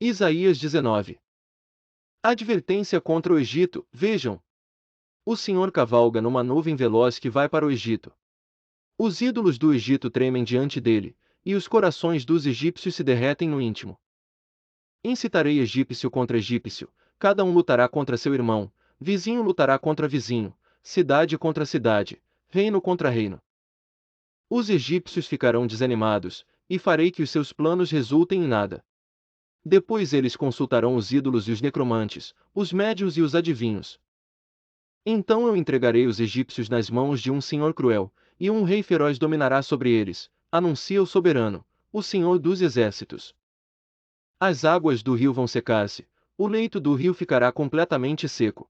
Isaías 19. Advertência contra o Egito. Vejam, o Senhor cavalga numa nuvem veloz que vai para o Egito. Os ídolos do Egito tremem diante dele, e os corações dos egípcios se derretem no íntimo. Incitarei egípcio contra egípcio, cada um lutará contra seu irmão, vizinho lutará contra vizinho, cidade contra cidade, reino contra reino. Os egípcios ficarão desanimados, e farei que os seus planos resultem em nada. Depois eles consultarão os ídolos e os necromantes, os médiuns e os adivinhos. Então eu entregarei os egípcios nas mãos de um senhor cruel, e um rei feroz dominará sobre eles, anuncia o soberano, o Senhor dos exércitos. As águas do rio vão secar-se, o leito do rio ficará completamente seco.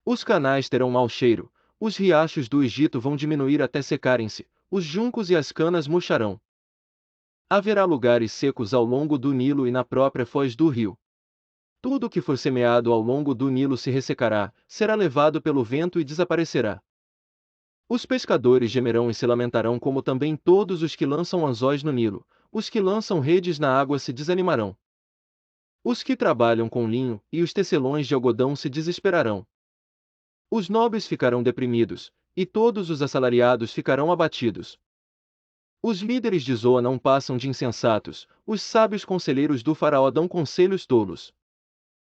Os canais terão mau cheiro, os riachos do Egito vão diminuir até secarem-se, os juncos e as canas murcharão. Haverá lugares secos ao longo do Nilo e na própria foz do rio. Tudo o que for semeado ao longo do Nilo se ressecará, será levado pelo vento e desaparecerá. Os pescadores gemerão e se lamentarão, como também todos os que lançam anzóis no Nilo, os que lançam redes na água se desanimarão. Os que trabalham com linho e os tecelões de algodão se desesperarão. Os nobres ficarão deprimidos, e todos os assalariados ficarão abatidos. Os líderes de Zoa não passam de insensatos, os sábios conselheiros do faraó dão conselhos tolos.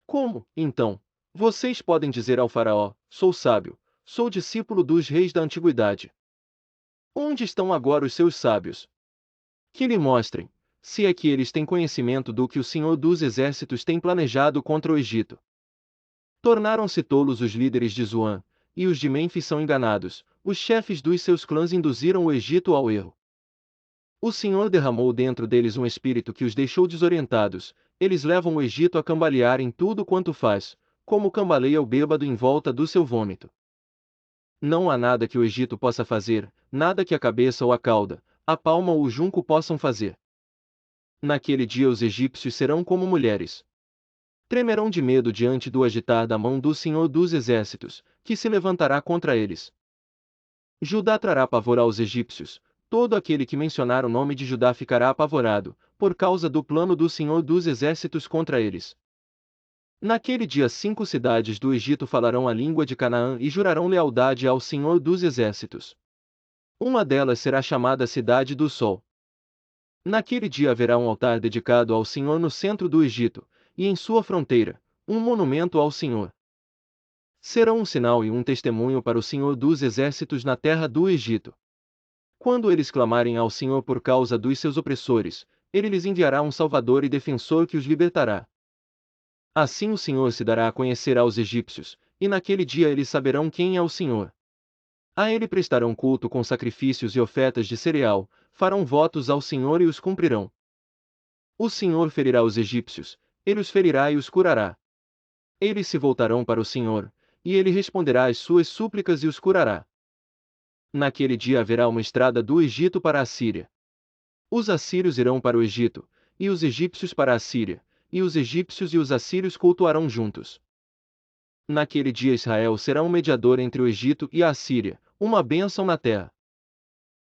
Como, então, vocês podem dizer ao faraó: sou sábio, sou discípulo dos reis da antiguidade? Onde estão agora os seus sábios? Que lhe mostrem, se é que eles têm conhecimento do que o Senhor dos exércitos tem planejado contra o Egito. Tornaram-se tolos os líderes de Zoan, e os de Mênfis são enganados, os chefes dos seus clãs induziram o Egito ao erro. O Senhor derramou dentro deles um espírito que os deixou desorientados, eles levam o Egito a cambalear em tudo quanto faz, como cambaleia o bêbado em volta do seu vômito. Não há nada que o Egito possa fazer, nada que a cabeça ou a cauda, a palma ou o junco possam fazer. Naquele dia os egípcios serão como mulheres. Tremerão de medo diante do agitar da mão do Senhor dos exércitos, que se levantará contra eles. Judá trará pavor aos egípcios, todo aquele que mencionar o nome de Judá ficará apavorado, por causa do plano do Senhor dos exércitos contra eles. Naquele dia 5 cidades do Egito falarão a língua de Canaã e jurarão lealdade ao Senhor dos exércitos. Uma delas será chamada Cidade do Sol. Naquele dia haverá um altar dedicado ao Senhor no centro do Egito, e em sua fronteira, um monumento ao Senhor. Serão um sinal e um testemunho para o Senhor dos exércitos na terra do Egito. Quando eles clamarem ao Senhor por causa dos seus opressores, ele lhes enviará um Salvador e defensor que os libertará. Assim o Senhor se dará a conhecer aos egípcios, e naquele dia eles saberão quem é o Senhor. A ele prestarão culto com sacrifícios e ofertas de cereal, farão votos ao Senhor e os cumprirão. O Senhor ferirá os egípcios, ele os ferirá e os curará. Eles se voltarão para o Senhor, e ele responderá às suas súplicas e os curará. Naquele dia haverá uma estrada do Egito para a Síria. Os assírios irão para o Egito, e os egípcios para a Síria, e os egípcios e os assírios cultuarão juntos. Naquele dia Israel será um mediador entre o Egito e a Assíria, uma bênção na terra.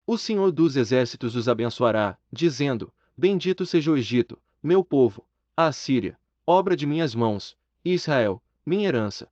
O Senhor dos exércitos os abençoará, dizendo: bendito seja o Egito, meu povo, a Assíria, obra de minhas mãos, e Israel, minha herança.